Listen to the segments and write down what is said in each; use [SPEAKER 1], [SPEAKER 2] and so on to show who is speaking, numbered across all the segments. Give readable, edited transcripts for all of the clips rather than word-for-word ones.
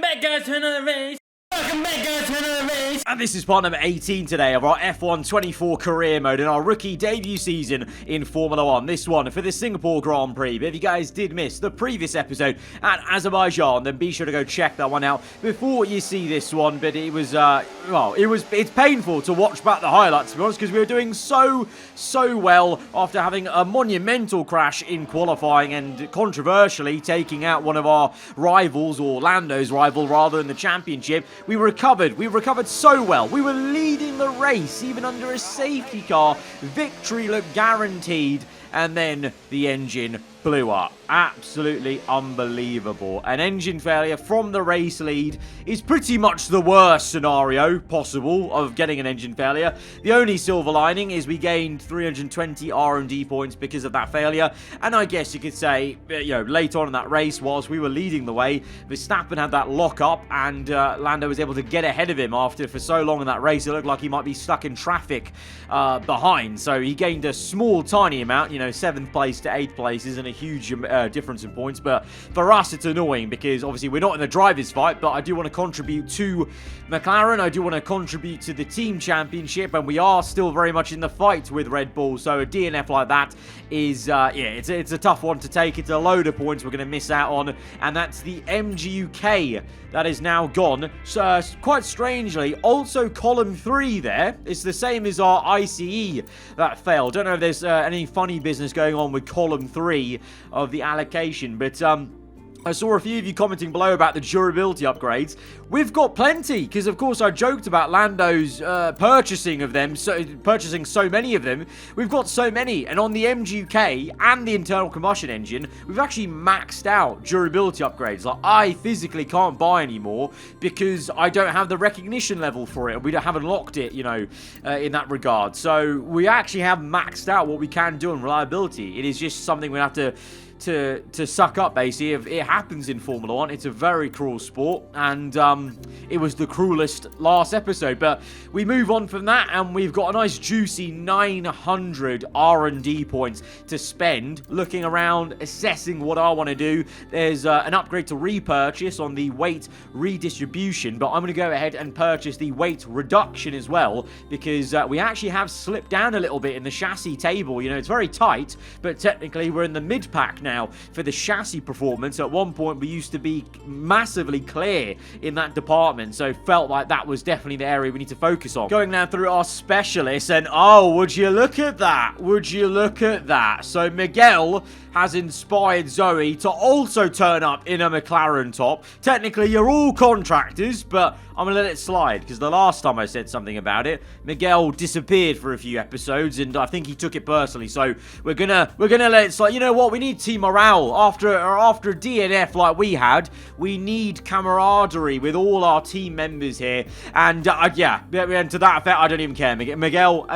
[SPEAKER 1] Welcome back, guys, to another race. Welcome back, guys, to another race.
[SPEAKER 2] And this is part number 18 today of our F1 24 career mode in our rookie debut season in Formula 1. This one for the Singapore Grand Prix. But if you guys did miss the previous episode at Azerbaijan, then be sure to go check that one out before you see this one. But it was, it's painful to watch back the highlights, to be honest, because we were doing so well after having a monumental crash in qualifying and controversially taking out one of our rivals, or Lando's rival rather, in the championship. We recovered so well. We were leading the race, even under a safety car. Victory looked guaranteed, and then the engine blew up. Absolutely unbelievable. An engine failure from the race lead is pretty much the worst scenario possible of getting an engine failure. The only silver lining is we gained 320 R&D points because of that failure. And I guess you could say, later on in that race, whilst we were leading the way, Verstappen had that lock up, and Lando was able to get ahead of him after, for so long in that race, it looked like he might be stuck in traffic behind. So he gained a small, tiny amount, 7th place to 8th place isn't a huge difference in points, but for us it's annoying because obviously we're not in the driver's fight, but I do want to contribute to McLaren, I do want to contribute to the team championship, and we are still very much in the fight with Red Bull, so a DNF like that is, it's a tough one to take. It's a load of points we're going to miss out on, and that's the MGUK that is now gone. So, quite strangely, also column 3 there. It's the same as our ICE that failed. Don't know if there's any funny business going on with column 3 of the allocation, but I saw a few of you commenting below about the durability upgrades. We've got plenty, because of course I joked about Lando's purchasing so many of them. We've got so many, and on the MGK and the internal combustion engine, we've actually maxed out durability upgrades. Like, I physically can't buy anymore because I don't have the recognition level for it. We haven't locked it, in that regard. So we actually have maxed out what we can do on reliability. It is just something we have to suck up, basically. If it happens in Formula 1, it's a very cruel sport, and it was the cruelest last episode. But we move on from that, and we've got a nice juicy 900 R&D points to spend looking around, assessing what I want to do. There's an upgrade to repurchase on the weight redistribution, but I'm going to go ahead and purchase the weight reduction as well, because we actually have slipped down a little bit in the chassis table. It's very tight, but technically we're in the mid-pack now for the chassis performance. At one point we used to be massively clear in that department, so felt like that was definitely the area we need to focus on. Going now through our specialists, and oh, would you look at that? Would you look at that? So Miguel has inspired Zoe to also turn up in a McLaren top. Technically, you're all contractors, but I'm going to let it slide, because the last time I said something about it, Miguel disappeared for a few episodes, and I think he took it personally, so we're gonna let it slide. You know what? We need team morale. After a DNF like we had, we need camaraderie with all our team members here, and and to that effect, I don't even care. Miguel,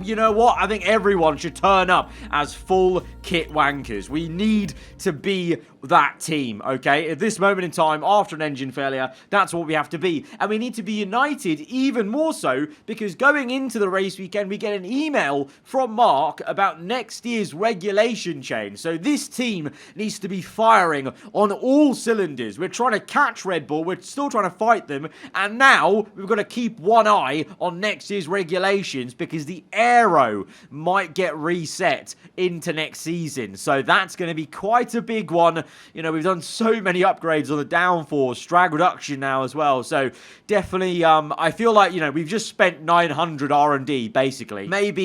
[SPEAKER 2] you know what? I think everyone should turn up as full kit wankers. We need to be that team, okay? At this moment in time, after an engine failure, that's what we have to be. And we need to be united even more so, because going into the race weekend, we get an email from Mark about next year's regulation change. So this team needs to be firing on all cylinders. We're trying to catch Red Bull, we're still trying to fight them, and now we've got to keep one eye on next year's regulations, because the aero might get reset into next season. So that's going to be quite a big one. We've done so many upgrades on the downforce, drag reduction now as well. So definitely, I feel like, we've just spent 900 R&D, basically. Maybe,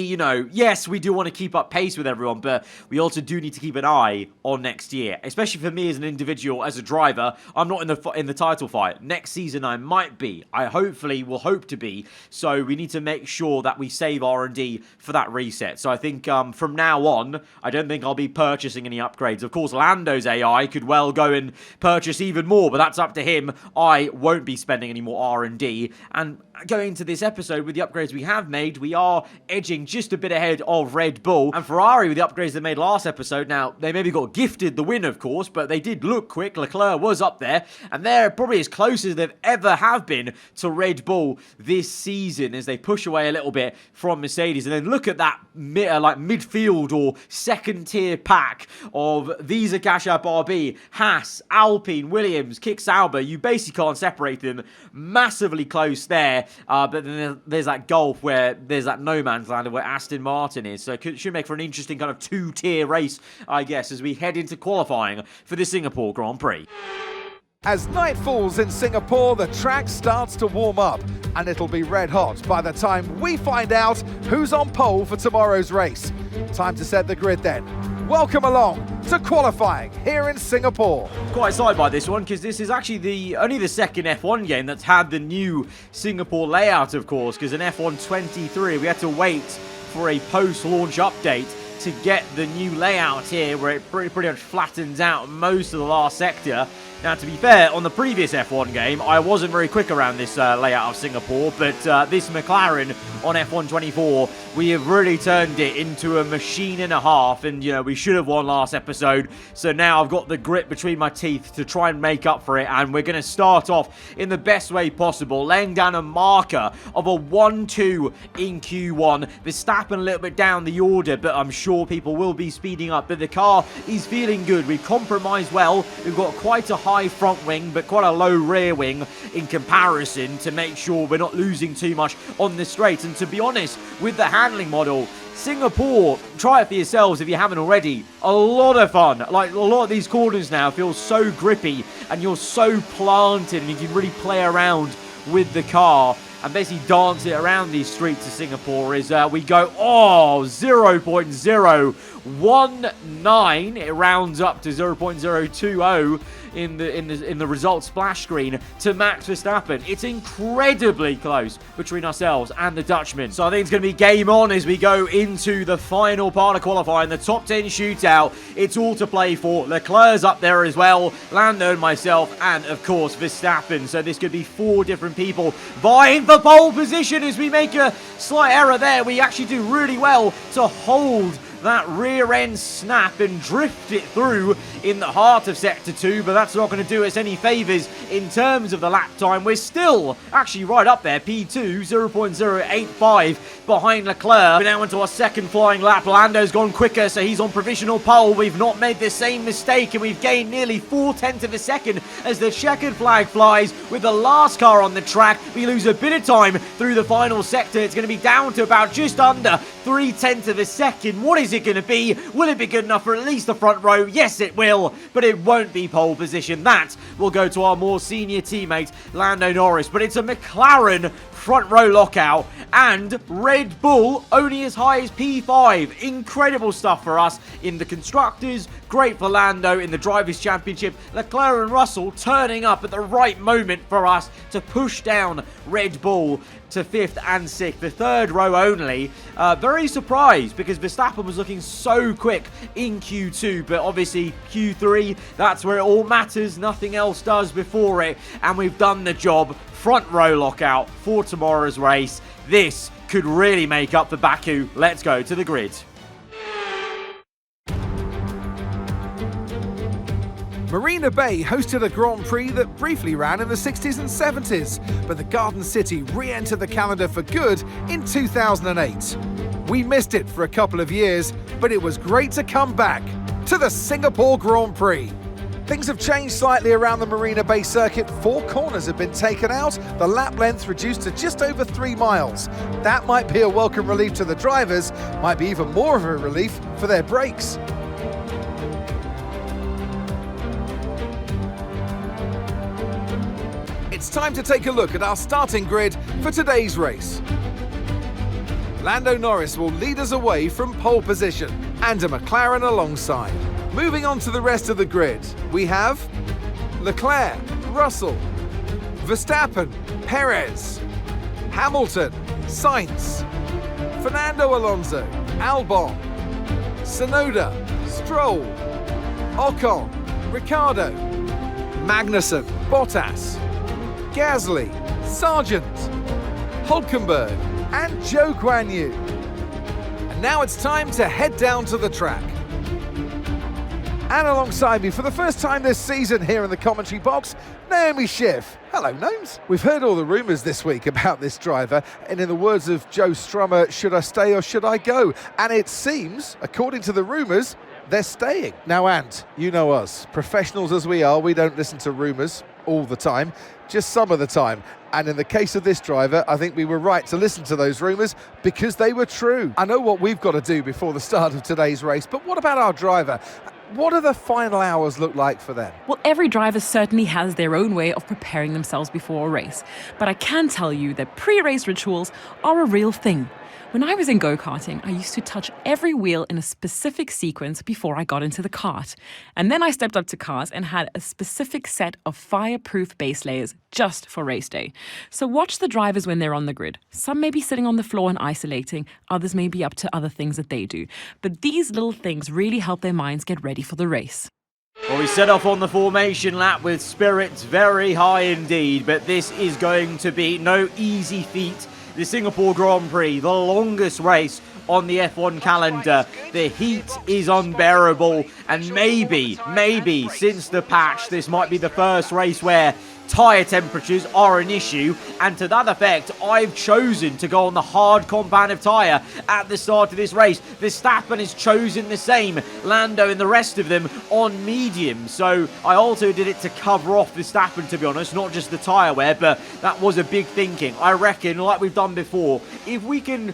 [SPEAKER 2] yes, we do want to keep up pace with everyone, but we also do need to keep an eye on next year. Especially for me as an individual, as a driver, I'm not in the title fight. Next season, I might be. I hopefully will hope to be. So we need to make sure that we save R&D for that reset. So I think from now on, I don't think I'll be purchasing any upgrades. Of course, Lando's AI could well go and purchase even more, but that's up to him. I won't be spending any more R&D, and going into this episode with the upgrades we have made, we are edging just a bit ahead of Red Bull. And Ferrari, with the upgrades they made last episode, now, they maybe got gifted the win, of course, but they did look quick. Leclerc was up there, and they're probably as close as they've ever have been to Red Bull this season as they push away a little bit from Mercedes. And then look at that midfield or second-tier pack of Visa Cash App RB, Haas, Alpine, Williams, Kick Sauber. You basically can't separate them. Massively close there, but then there's that gulf where there's that no man's land where Aston Martin is. So it should make for an interesting kind of two-tier race, I guess, as we head into qualifying for the Singapore Grand Prix.
[SPEAKER 3] As night falls in Singapore, the track starts to warm up, and it'll be red hot by the time we find out who's on pole for tomorrow's race. Time to set the grid then. Welcome along to qualifying here in Singapore.
[SPEAKER 2] Quite excited by this one because this is actually only the second F1 game that's had the new Singapore layout, of course, because in F1 23 we had to wait for a post-launch update to get the new layout here where it pretty much flattens out most of the last sector. Now, to be fair, on the previous F1 game, I wasn't very quick around this layout of Singapore, but this McLaren on F1 24, we have really turned it into a machine and a half, and, you know, we should have won last episode, so now I've got the grit between my teeth to try and make up for it, and we're going to start off in the best way possible, laying down a marker of a 1-2 in Q1. Verstappen a little bit down the order, but I'm sure people will be speeding up, but the car is feeling good. We've compromised well. We've got quite a high front wing, but quite a low rear wing in comparison to make sure we're not losing too much on the straight. And to be honest, with the handling model, Singapore, try it for yourselves if you haven't already. A lot of fun. Like, a lot of these corners now feel so grippy, and you're so planted, and you can really play around with the car and basically dance it around these streets of Singapore as we go, 0.019. It rounds up to 0.020 in the results splash screen to Max Verstappen. It's incredibly close between ourselves and the Dutchman. So I think it's going to be game on as we go into the final part of qualifying, the top 10 shootout. It's all to play for. Leclerc's up there as well, Lando and myself, and of course Verstappen. So this could be 4 different people vying for pole position as we make a slight error there. We actually do really well to hold that rear end snap and drift it through in the heart of sector 2, but that's not going to do us any favours in terms of the lap time. We're still actually right up there, P2 0.085 behind Leclerc. We're now into our second flying lap. Lando's gone quicker, so he's on provisional pole. We've not made the same mistake, and we've gained nearly 0.4 of a second as the checkered flag flies with the last car on the track. We lose a bit of time through the final sector. It's going to be down to about just under 0.3 of a second. What is it going to be? Will it be good enough for at least the front row? Yes, it will, but it won't be pole position. That will go to our more senior teammate, Lando Norris, but it's a McLaren front row lockout, and Red Bull only as high as P5. Incredible stuff for us in the Constructors, great for Lando in the Drivers' Championship. Leclerc and Russell turning up at the right moment for us to push down Red Bull to 5th and 6th, the third row only. Very surprised because Verstappen was looking so quick in Q2, but obviously Q3, that's where it all matters. Nothing else does before it, and we've done the job. Front row lockout for tomorrow's race. This could really make up for Baku. Let's go to the grid.
[SPEAKER 3] Marina Bay hosted a Grand Prix that briefly ran in the 60s and 70s, but the Garden City re-entered the calendar for good in 2008. We missed it for a couple of years, but it was great to come back to the Singapore Grand Prix. Things have changed slightly around the Marina Bay circuit. 4 corners have been taken out, the lap length reduced to just over 3 miles. That might be a welcome relief to the drivers, might be even more of a relief for their brakes. It's time to take a look at our starting grid for today's race. Lando Norris will lead us away from pole position, and a McLaren alongside. Moving on to the rest of the grid, we have Leclerc, Russell, Verstappen, Perez, Hamilton, Sainz, Fernando Alonso, Albon, Tsunoda, Stroll, Ocon, Ricciardo, Magnussen, Bottas, Gasly, Sargent, Hulkenberg and Zhou Guanyu. And now it's time to head down to the track. And alongside me for the first time this season here in the commentary box, Naomi Schiff. Hello, Gnomes. We've heard all the rumours this week about this driver, and in the words of Joe Strummer, should I stay or should I go? And it seems, according to the rumours, they're staying. Now, Ant, you know us. Professionals as we are, we don't listen to rumours all the time, just some of the time. And in the case of this driver, I think we were right to listen to those rumours because they were true. I know what we've got to do before the start of today's race, but what about our driver? What do the final hours look like for them?
[SPEAKER 4] Well, every driver certainly has their own way of preparing themselves before a race. But I can tell you that pre-race rituals are a real thing. When I was in go-karting, I used to touch every wheel in a specific sequence before I got into the kart. And then I stepped up to cars and had a specific set of fireproof base layers just for race day. So watch the drivers when they're on the grid. Some may be sitting on the floor and isolating, others may be up to other things that they do. But these little things really help their minds get ready for the race.
[SPEAKER 2] Well, we set off on the formation lap with spirits very high indeed, but this is going to be no easy feat. The Singapore Grand Prix, the longest race on the F1 calendar. The heat is unbearable, and maybe, since the patch, this might be the first race where tyre temperatures are an issue, and to that effect, I've chosen to go on the hard compound of tyre at the start of this race. Verstappen has chosen the same, Lando and the rest of them on medium, so I also did it to cover off Verstappen, to be honest, not just the tyre wear, but that was a big thinking. I reckon, like we've done before, if we can,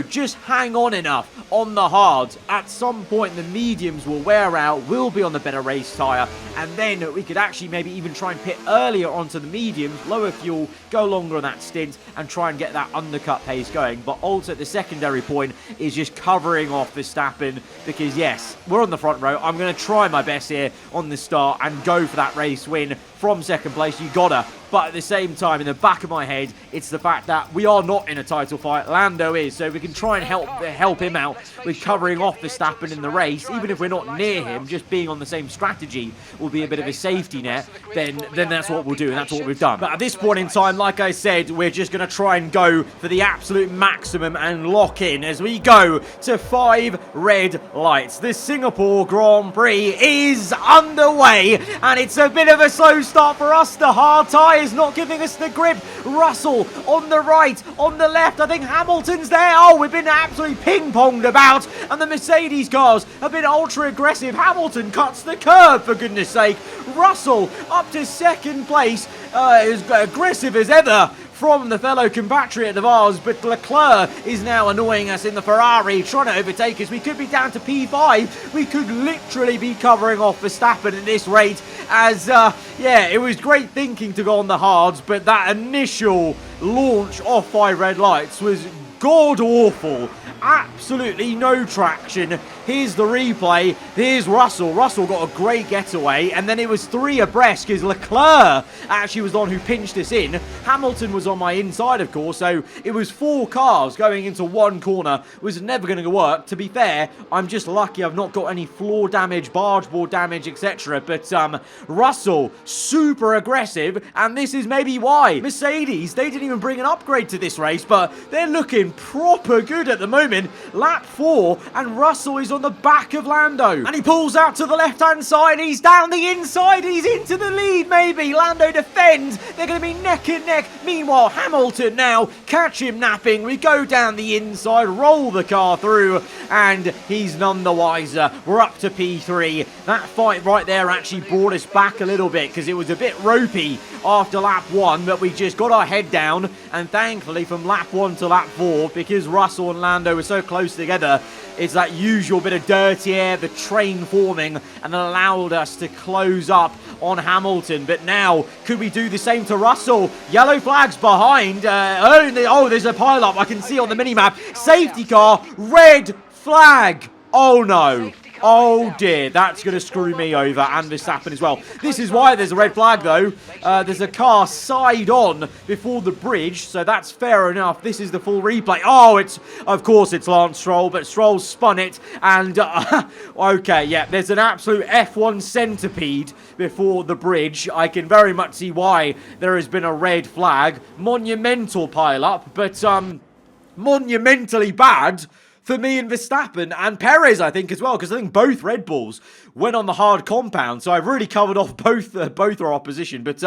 [SPEAKER 2] just hang on enough on the hards, at some point the mediums will wear out, we'll be on the better race tyre, and then we could actually maybe even try and pit earlier onto the mediums, lower fuel, go longer on that stint, and try and get that undercut pace going. But also the secondary point is just covering off Verstappen, because yes, we're on the front row. I'm going to try my best here on the start and go for that race win from second place. You gotta. But at the same time, in the back of my head, it's the fact that we are not in a title fight. Lando is, so we can try and help him out with covering off Verstappen in the race. Even if we're not near him, just being on the same strategy will be a bit of a safety net. Then that's what we'll do, and that's what we've done. But at this point in time, like I said, we're just going to try and go for the absolute maximum and lock in as we go to 5 red lights. The Singapore Grand Prix is underway, and it's a bit of a slow start for us. The hard tyre is not giving us the grip. Russell on the right, on the left. I think Hamilton's there. Oh, we've been absolutely ping-ponged about, and the Mercedes cars have been ultra aggressive. Hamilton cuts the curb, for goodness sake. Russell up to second place, as aggressive as ever from the fellow compatriot of ours, but Leclerc is now annoying us in the Ferrari, trying to overtake us. We could be down to P5. We could literally be covering off Verstappen at this rate, as, it was great thinking to go on the hards, but that initial launch off 5 red lights was god-awful. Absolutely no traction. Here's the replay. Here's Russell. Russell got a great getaway, and then it was 3 abreast because Leclerc actually was the one who pinched us in. Hamilton was on my inside, of course, so it was 4 cars going into one corner. It was never going to work. To be fair, I'm just lucky I've not got any floor damage, barge board damage, etc. But Russell, super aggressive, and this is maybe why. Mercedes, they didn't even bring an upgrade to this race, but they're looking proper good at the moment. Lap 4, and Russell is on the back of Lando, and he pulls out to the left-hand side. He's down the inside. He's into the lead, maybe. Lando defends. They're going to be neck and neck. Meanwhile, Hamilton now catch him napping. We go down the inside, roll the car through, and he's none the wiser. We're up to P3. That fight right there actually brought us back a little bit because it was a bit ropey after lap 1, but we just got our head down, and thankfully from lap 1 to lap 4, because Russell and Lando were so close together, it's that usual bit of dirty air, the train forming, and allowed us to close up on Hamilton. But now, could we do the same to Russell? Yellow flags behind. There's a pile-up I can see on the minimap. Safety car, red flag. Oh no. Oh dear, that's going to screw me over and Verstappen as well. This is why there's a red flag though. There's a car side on before the bridge, so that's fair enough. This is the full replay. Oh, of course it's Lance Stroll, but Stroll spun it and okay, yeah, there's an absolute F1 centipede before the bridge. I can very much see why there has been a red flag. Monumental pile-up, but monumentally bad for me and Verstappen and Perez, I think, as well, because I think both Red Bulls went on the hard compound, so I've really covered off both our opposition. But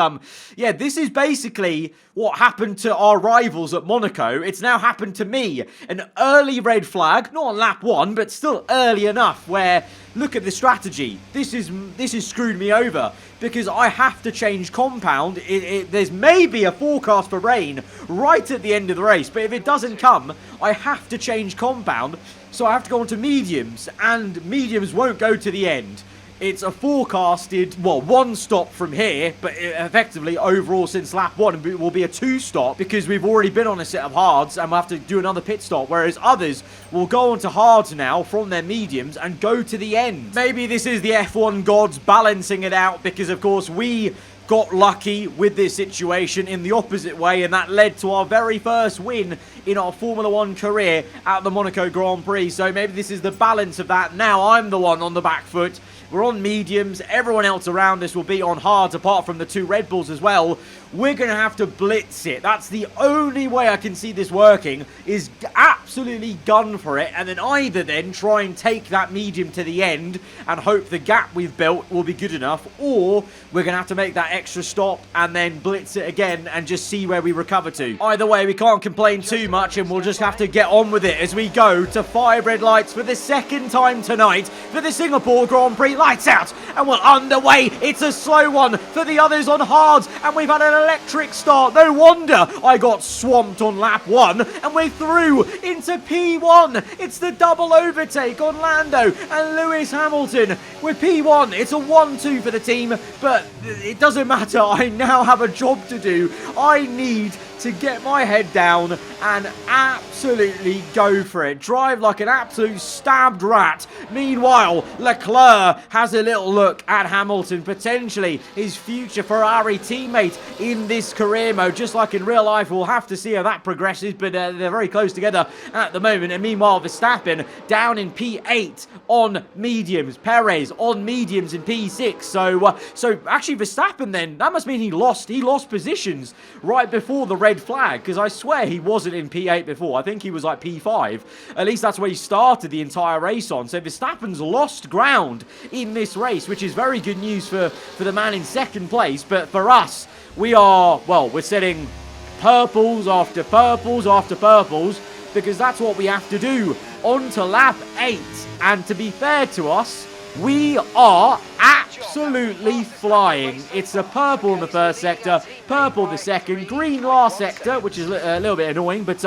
[SPEAKER 2] yeah, this is basically what happened to our rivals at Monaco. It's now happened to me. An early red flag, not on lap 1, but still early enough where, look at the strategy. This is screwed me over because I have to change compound. There's maybe a forecast for rain right at the end of the race, but if it doesn't come, I have to change compound. So I have to go on to mediums, and mediums won't go to the end. It's a forecasted, well, 1 stop from here, but effectively, overall, since lap 1, it will be a 2 stop because we've already been on a set of hards and we'll have to do another pit stop, whereas others will go on to hards now from their mediums and go to the end. Maybe this is the F1 gods balancing it out because, of course, we got lucky with this situation in the opposite way, and that led to our very first win in our Formula 1 career at the Monaco Grand Prix. So maybe this is the balance of that. Now I'm the one on the back foot. We're on mediums. Everyone else around us will be on hards, apart from the 2 Red Bulls as well. We're going to have to blitz it. That's the only way I can see this working, is absolutely gun for it, and then either then try and take that medium to the end and hope the gap we've built will be good enough, or we're going to have to make that extra stop and then blitz it again and just see where we recover to. Either way, we can't complain too much, and we'll just have to get on with it as we go to 5 red lights for the second time tonight for the Singapore Grand Prix. Lights out, and we're underway. It's a slow one for the others on hards, and we've had an electric start. No wonder I got swamped on lap 1, and we're through into P1. It's the double overtake on Lando and Lewis Hamilton with P1. It's a 1-2 for the team, but it doesn't matter. I now have a job to do. I need to get my head down and absolutely go for it. Drive like an absolute stabbed rat. Meanwhile, Leclerc has a little look at Hamilton, potentially his future Ferrari teammate in this career mode. Just like in real life, we'll have to see how that progresses, but they're very close together at the moment. And meanwhile, Verstappen down in P8 on mediums. Perez on mediums in P6. So actually Verstappen then, that must mean he lost positions right before the red flag, because I swear he wasn't in P8 before. I think he was like P5. At least that's where he started the entire race on. So Verstappen's lost ground in this race, which is very good news for the man in second place. But for us, we're setting purples after purples after purples, because that's what we have to do. On to lap 8. And to be fair to us, we are absolutely flying. It's a purple in the first sector, purple the second, green last sector, which is a little bit annoying, but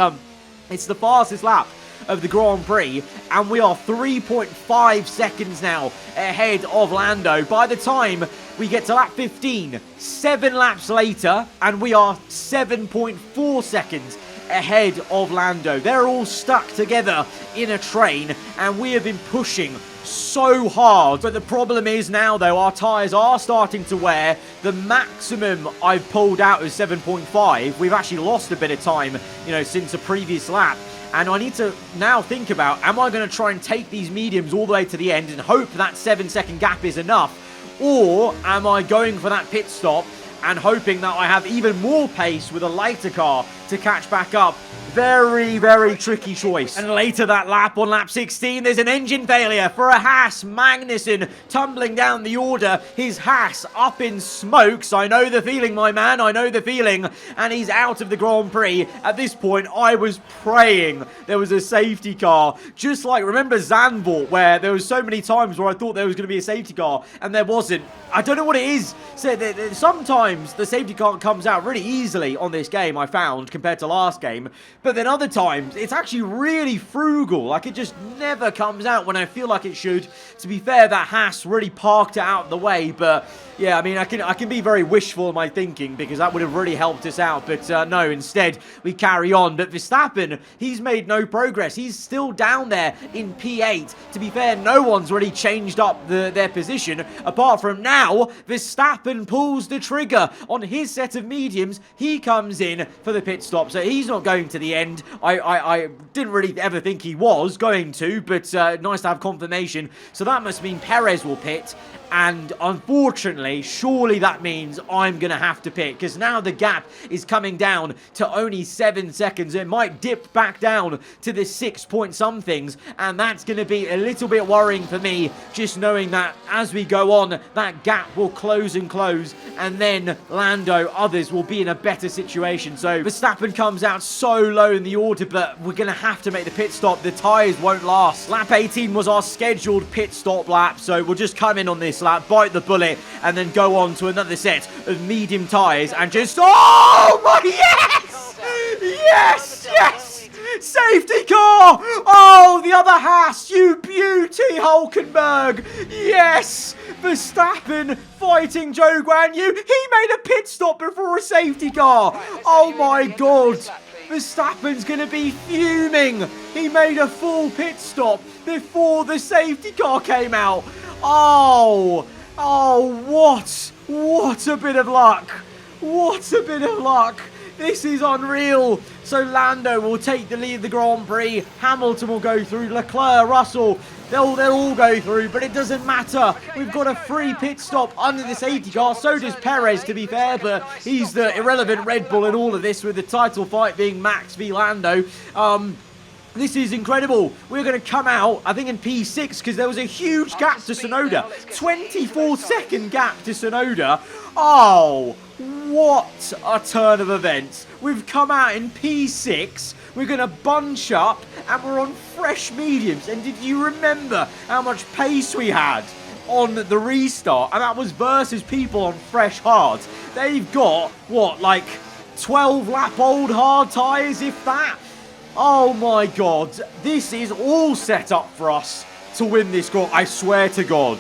[SPEAKER 2] it's the fastest lap of the Grand Prix, and we are 3.5 seconds now ahead of Lando. By the time we get to lap 15, 7 laps later, and we are 7.4 seconds ahead of Lando. They're all stuck together in a train, and we have been pushing so hard. But the problem is now, though, our tyres are starting to wear. The maximum I've pulled out is 7.5. We've actually lost a bit of time, since the previous lap. And I need to now think about, am I going to try and take these mediums all the way to the end and hope that 7-second gap is enough? Or am I going for that pit stop and hoping that I have even more pace with a lighter car to catch back up? Very, very tricky choice. And later that lap, on lap 16, there's an engine failure for a Haas. Magnussen tumbling down the order. His Haas up in smokes. I know the feeling, my man. I know the feeling. And he's out of the Grand Prix. At this point, I was praying there was a safety car. Just like, remember Zandvoort, where there was so many times where I thought there was going to be a safety car, and there wasn't. I don't know what it is. So sometimes the safety car comes out really easily on this game, I found, compared to last game. But then other times, it's actually really frugal. Like, it just never comes out when I feel like it should. To be fair, that Haas really parked it out of the way. But Yeah, I mean, I can be very wishful in my thinking because that would have really helped us out. But no, instead, we carry on. But Verstappen, he's made no progress. He's still down there in P8. To be fair, no one's really changed up their position. Apart from now, Verstappen pulls the trigger on his set of mediums. He comes in for the pit stop. So he's not going to the end. I didn't really ever think he was going to, but nice to have confirmation. So that must mean Perez will pit. And unfortunately, surely that means I'm going to have to pit, because now the gap is coming down to only 7 seconds. It might dip back down to the 6 point somethings, and that's going to be a little bit worrying for me, just knowing that as we go on, that gap will close and close, and then Lando, others will be in a better situation. So Verstappen comes out so low in the order, but we're going to have to make the pit stop. The tyres won't last. Lap 18 was our scheduled pit stop lap, so we'll just come in on this lap, bite the bullet, and then go on to another set of medium tyres and just, oh my, yes! Yes, yes! Safety car! Oh, the other Haas, you beauty, Hulkenberg! Yes! Verstappen fighting Zhou Guanyu. He made a pit stop before a safety car. Oh my God! Verstappen's going to be fuming. He made a full pit stop before the safety car came out. Oh, what a bit of luck. What a bit of luck. This is unreal. So Lando will take the lead of the Grand Prix. Hamilton will go through. Leclerc, Russell, they'll all go through, but it doesn't matter. We've got a free pit stop under the safety car. So does Perez, to be fair, but he's the irrelevant Red Bull in all of this, with the title fight being Max v Lando. This is incredible. We're going to come out, I think, in P6, because there was a huge gap to Tsunoda. 24-second gap to Tsunoda. Oh, what a turn of events. We've come out in P6. We're going to bunch up, and we're on fresh mediums. And did you remember how much pace we had on the restart? And that was versus people on fresh hards. They've got, what, like 12-lap-old hard tyres, if that? Oh my God, this is all set up for us to win this goal. I swear to God,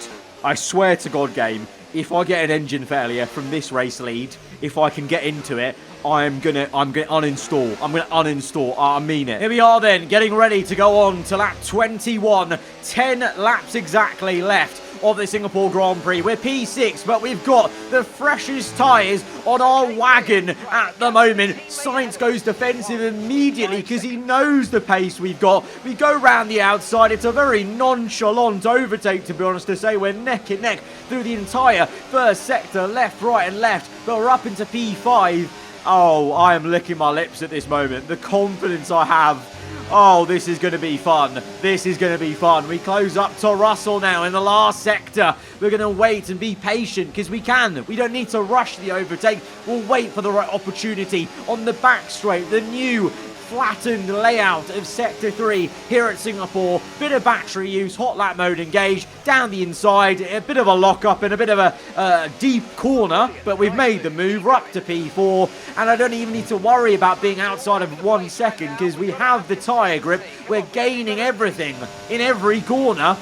[SPEAKER 2] game, if I get an engine failure from this race lead, if I can get into it, I'm gonna uninstall. I mean it. Here we are then, getting ready to go on to lap 21. 10 laps exactly left of the Singapore Grand Prix. We're P6, but we've got the freshest tyres on our wagon at the moment. Sainz goes defensive immediately because he knows the pace we've got. We go round the outside. It's a very nonchalant overtake, to be honest, to say we're neck and neck through the entire first sector, left, right and left, but we're up into P5. Oh, I am licking my lips at this moment. The confidence I have. Oh, this is going to be fun. This is going to be fun. We close up to Russell now in the last sector. We're going to wait and be patient because we can. We don't need to rush the overtake. We'll wait for the right opportunity on the back straight. The new flattened layout of Sector 3 here at Singapore. Bit of battery use, hot lap mode engaged, down the inside, a bit of a lock-up and a bit of a deep corner, but we've made the move. We're up to P4, and I don't even need to worry about being outside of 1 second because we have the tyre grip. We're gaining everything in every corner.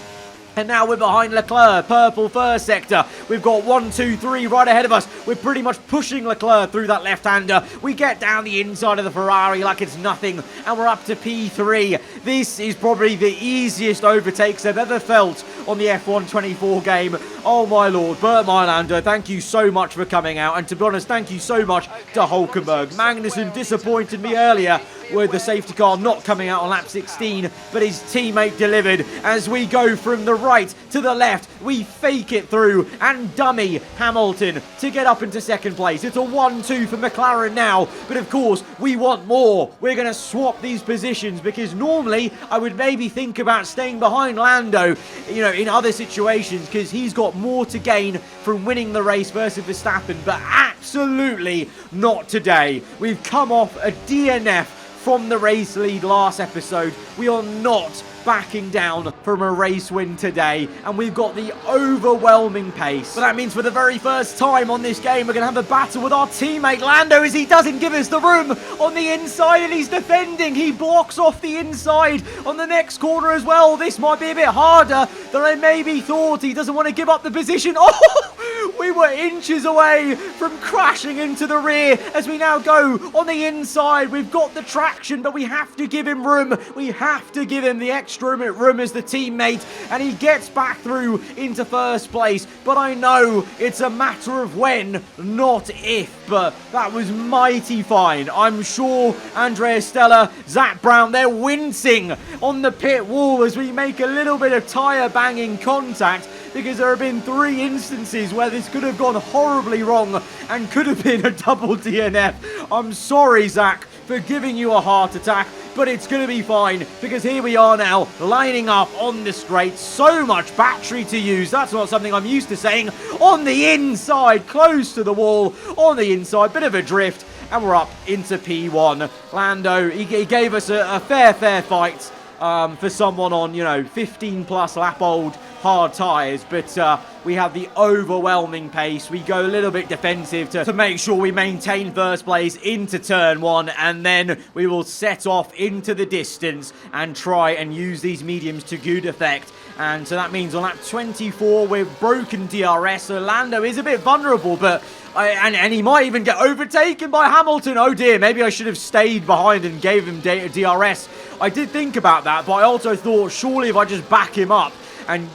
[SPEAKER 2] And now we're behind Leclerc, purple first sector. We've got 1, 2, 3 right ahead of us. We're pretty much pushing Leclerc through that left-hander. We get down the inside of the Ferrari like it's nothing, and we're up to P3. This is probably the easiest overtakes I've ever felt on the F1 24 game. Oh my lord, Bert Mylander, thank you so much for coming out. And to be honest, thank you so much to Hulkenberg. Magnussen disappointed me earlier with the safety car not coming out on lap 16, but his teammate delivered. As we go from the right to the left, we fake it through and dummy Hamilton to get up into second place. It's a 1-2 for McLaren now, but of course we want more. We're going to swap these positions because normally I would maybe think about staying behind Lando, you know, in other situations, because he's got more to gain from winning the race versus Verstappen, but absolutely not today. We've come off a DNF from the race lead last episode. We are not backing down from a race win today, and we've got the overwhelming pace. But that means for the very first time on this game, we're going to have a battle with our teammate Lando, as he doesn't give us the room on the inside, and he's defending. He blocks off the inside on the next corner as well. This might be a bit harder than I maybe thought. He doesn't want to give up the position. Oh, We were inches away from crashing into the rear as we now go on the inside. We've got the traction, but we have to give him room. We have to give him the extra room as the teammate, and he gets back through into first place. But I know it's a matter of when, not if. But that was mighty fine. I'm sure Andrea Stella, Zach Brown, they're wincing on the pit wall as we make a little bit of tyre banging contact, because there have been 3 instances where this could have gone horribly wrong and could have been a double DNF. I'm sorry, Zach, for giving you a heart attack, but it's going to be fine, because here we are now, lining up on the straight. So much battery to use. That's not something I'm used to saying. On the inside, close to the wall, on the inside, bit of a drift, and we're up into P1. Lando, he gave us a fair fight for someone on, 15-plus lap old hard tyres, but we have the overwhelming pace. We go a little bit defensive to make sure we maintain first place into turn 1, and then we will set off into the distance and try and use these mediums to good effect. And so that means on lap 24 we've broken DRS, so Lando is a bit vulnerable, but and he might even get overtaken by Hamilton. Oh dear, maybe I should have stayed behind and gave him DRS. I did think about that, but I also thought surely if I just back him up and,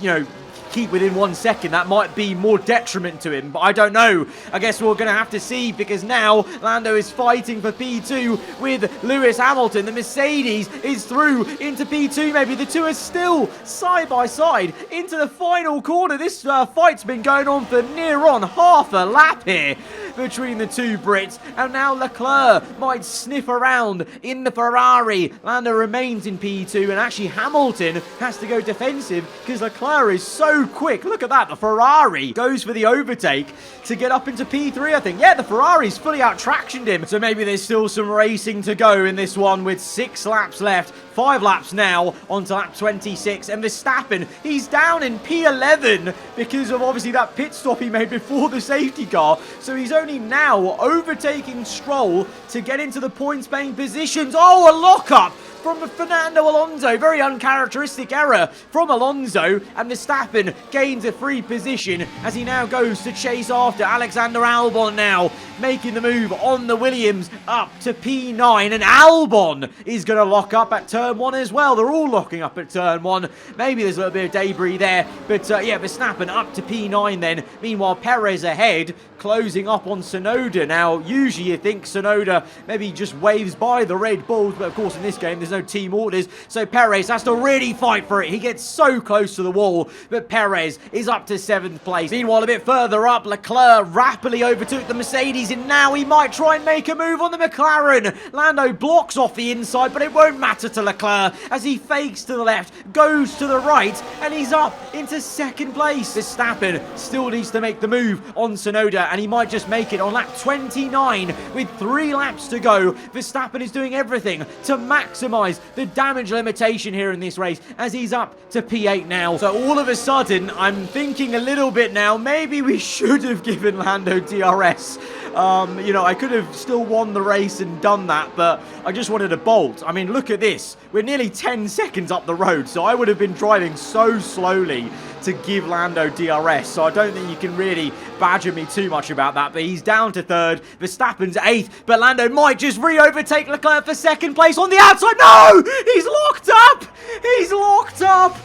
[SPEAKER 2] keep within 1 second, that might be more detriment to him, but I don't know. I guess we're going to have to see, because now Lando is fighting for P2 with Lewis Hamilton. The Mercedes is through into P2. Maybe the two are still side by side into the final corner. This fight's been going on for near on half a lap here between the two Brits, and now Leclerc might sniff around in the Ferrari. Lando remains in P2, and actually Hamilton has to go defensive because Leclerc is so quick. Look at that, the Ferrari goes for the overtake to get up into P3, I think. Yeah, the Ferrari's fully out-tractioned him, so maybe there's still some racing to go in this one with 6 laps left. 5 laps now onto lap 26, and Verstappen, he's down in P11 because of obviously that pit stop he made before the safety car, so he's only now overtaking Stroll to get into the points-paying positions. Oh, a lock-up from Fernando Alonso. Very uncharacteristic error from Alonso, and Verstappen gains a free position as he now goes to chase after Alexander Albon, now making the move on the Williams up to P9, and Albon is going to lock up at turn 1 as well. They're all locking up at turn 1. Maybe there's a little bit of debris there, but yeah, Verstappen up to P9 then. Meanwhile, Perez ahead, closing up on Tsunoda. Now, usually you think Tsunoda maybe just waves by the Red Bulls, but of course in this game there's no team orders, so Perez has to really fight for it. He gets so close to the wall, but Perez is up to 7th place. Meanwhile, a bit further up, Leclerc rapidly overtook the Mercedes, and now he might try and make a move on the McLaren. Lando blocks off the inside, but it won't matter to Leclerc as he fakes to the left, goes to the right, and he's up into 2nd place. Verstappen still needs to make the move on Tsunoda, and he might just make it on lap 29 with 3 laps to go. Verstappen is doing everything to maximize the damage limitation here in this race as he's up to P8 now. So all of a sudden, I'm thinking a little bit now, maybe we should have given Lando DRS. I could have still won the race and done that, but I just wanted a bolt. I mean, look at this. We're nearly 10 seconds up the road, so I would have been driving so slowly to give Lando DRS, so I don't think you can really badger me too much about that, but he's down to 3rd, Verstappen's 8th, but Lando might just re-overtake Leclerc for 2nd place on the outside. No! He's locked up! He's locked up!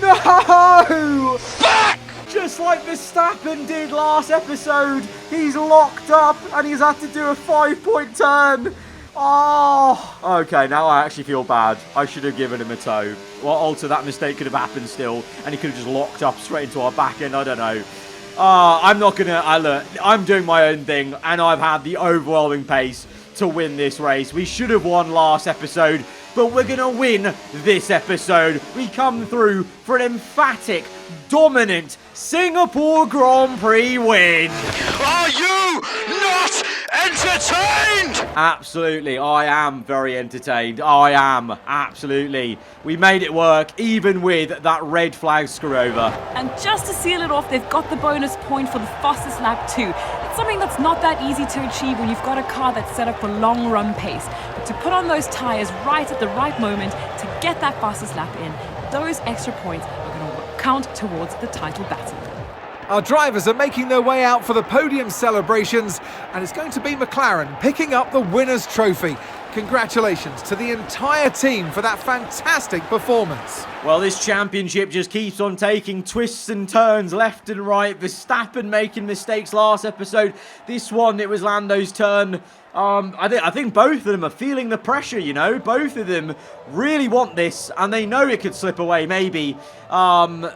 [SPEAKER 2] No! Back! Just like Verstappen did last episode, he's locked up and he's had to do a 5-point turn. Oh, okay, now I actually feel bad. I should have given him a toe. Well, also that mistake could have happened still, and he could have just locked up straight into our back end. I don't know. I'm not gonna, look, I'm doing my own thing, and I've had the overwhelming pace to win this race. We should have won last episode, but we're gonna win this episode. We come through for an emphatic, dominant Singapore Grand Prix win.
[SPEAKER 5] Are you not entertained?
[SPEAKER 2] Absolutely, I am very entertained. I am, absolutely. We made it work, even with that red flag screw over.
[SPEAKER 4] And just to seal it off, they've got the bonus point for the fastest lap too. It's something that's not that easy to achieve when you've got a car that's set up for long run pace. But to put on those tyres right at the right moment to get that fastest lap in, those extra points are going to count towards the title battle.
[SPEAKER 3] Our drivers are making their way out for the podium celebrations, and it's going to be McLaren picking up the winner's trophy. Congratulations to the entire team for that fantastic performance.
[SPEAKER 2] Well, this championship just keeps on taking twists and turns left and right. Verstappen making mistakes last episode. This one, it was Lando's turn. I think both of them are feeling the pressure, you know. Both of them really want this, and they know it could slip away, maybe. And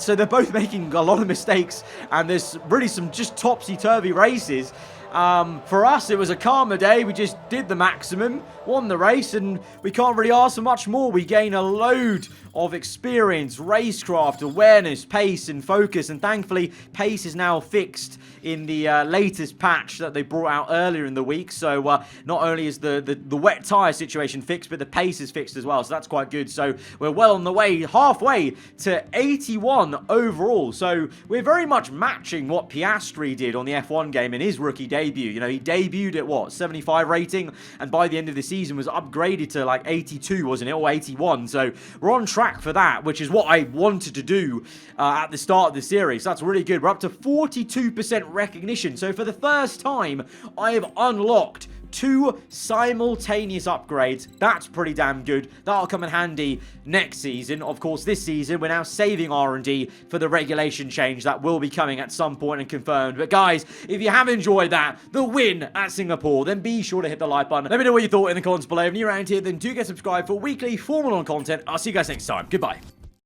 [SPEAKER 2] so they're both making a lot of mistakes, and there's really some just topsy-turvy races. For us, it was a calmer day. We just did the maximum, won the race, and we can't really ask for much more. We gain a load of experience, racecraft, awareness, pace, and focus, and thankfully, pace is now fixed in the latest patch that they brought out earlier in the week. So not only is the wet tyre situation fixed, but the pace is fixed as well. So that's quite good. So we're well on the way, halfway to 81 overall. So we're very much matching what Piastri did on the F1 game in his rookie debut. You know, he debuted at what, 75 rating, and by the end of the season was upgraded to like 82, wasn't it, or 81. So we're on track for that, which is what I wanted to do at the start of the series. That's really good. We're up to 42% recognition. So for the first time, I have unlocked 2 simultaneous upgrades. That's pretty damn good. That'll come in handy next season. Of course, this season, we're now saving R&D for the regulation change that will be coming at some point and confirmed. But guys, if you have enjoyed that, the win at Singapore, then be sure to hit the like button. Let me know what you thought in the comments below. If you're around here, then do get subscribed for weekly Formula 1 content. I'll see you guys next time. Goodbye.